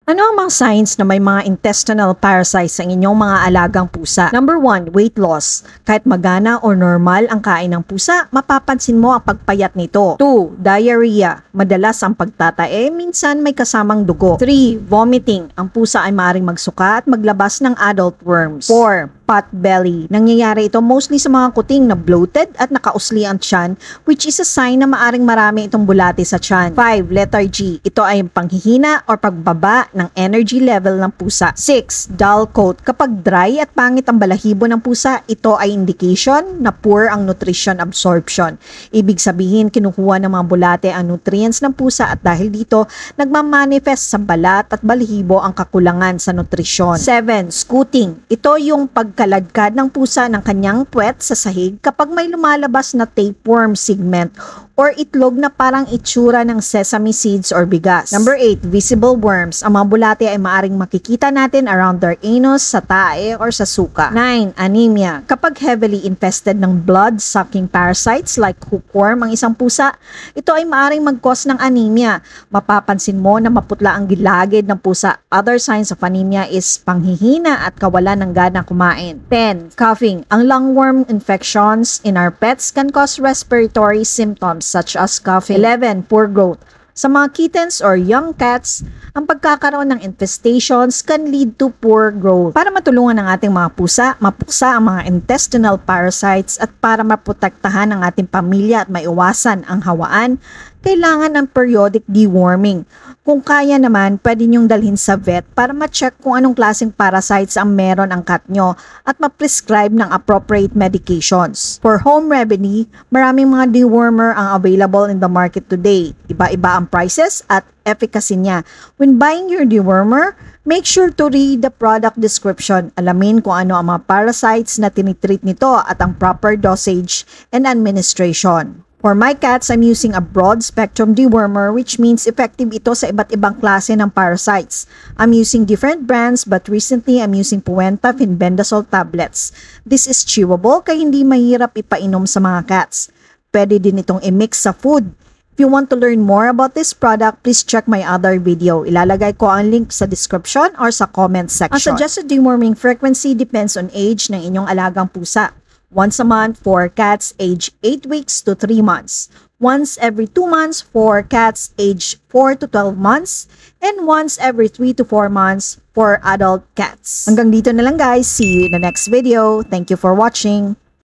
Ano ang mga signs na may mga intestinal parasites ang inyong mga alagang pusa? Number 1, weight loss. Kahit magana or normal ang kain ng pusa, mapapansin mo ang pagpayat nito. 2, diarrhea. Madalas ang pagtatae, minsan may kasamang dugo. 3, vomiting. Ang pusa ay maaaring magsuka at maglabas ng adult worms. 4, pot belly. Nangyayari ito mostly sa mga kuting na bloated at nakausli ang tiyan, which is a sign na maaring marami itong bulate sa tiyan. 5, lethargy. Ito ay panghihina or pagbaba ng energy level ng pusa. 6, dull coat. Kapag dry at pangit ang balahibo ng pusa, ito ay indication na poor ang nutrition absorption. Ibig sabihin, kinukuha ng mga bulate ang nutrients ng pusa at dahil dito, nagmamanifest sa balat at balahibo ang kakulangan sa nutrisyon. 7, scooting. Ito yung pagkaladkad ng pusa ng kanyang puwet sa sahig kapag may lumalabas na tapeworm segment or itlog na parang itsura ng sesame seeds or bigas. Number 8, visible worms. Ang mga bulate ay maaring makikita natin around their anus, sa tae, or sa suka. 9, anemia. Kapag heavily infested ng blood-sucking parasites like hookworm ang isang pusa, ito ay maaring mag-cause ng anemia. Mapapansin mo na maputla ang gilagid ng pusa. Other signs of anemia is panghihina at kawalan ng gana kumain. 10, coughing. Ang lungworm infections in our pets can cause respiratory symptoms such as coughing. 11, poor growth. Sa mga kittens or young cats, ang pagkakaroon ng infestations can lead to poor growth. Para matulungan ng ating mga pusa, mapuksa ang mga intestinal parasites at para maprotektahan ang ating pamilya at maiwasan ang hawaan, kailangan ng periodic deworming. Kung kaya naman, pwede niyong dalhin sa vet para ma-check kung anong klaseng parasites ang meron ang cat nyo at ma-prescribe ng appropriate medications. For home remedy, maraming mga dewormer ang available in the market today. Iba-iba ang prices at efficacy niya. When buying your dewormer, make sure to read the product description. Alamin kung ano ang mga parasites na tinitreat nito at ang proper dosage and administration. For my cats, I'm using a broad-spectrum dewormer which means effective ito sa iba't ibang klase ng parasites. I'm using different brands but recently I'm using Puenta Finbendazole tablets. This is chewable kaya hindi mahirap ipainom sa mga cats. Pwede din itong i-mix sa food. If you want to learn more about this product, please check my other video. Ilalagay ko ang link sa description or sa comment section. Ang suggested deworming frequency depends on age ng inyong alagang pusa. Once a month for cats age 8 weeks to 3 months. Once every 2 months for cats age 4 to 12 months. And once every 3 to 4 months for adult cats. Hanggang dito na lang guys. See you in the next video. Thank you for watching.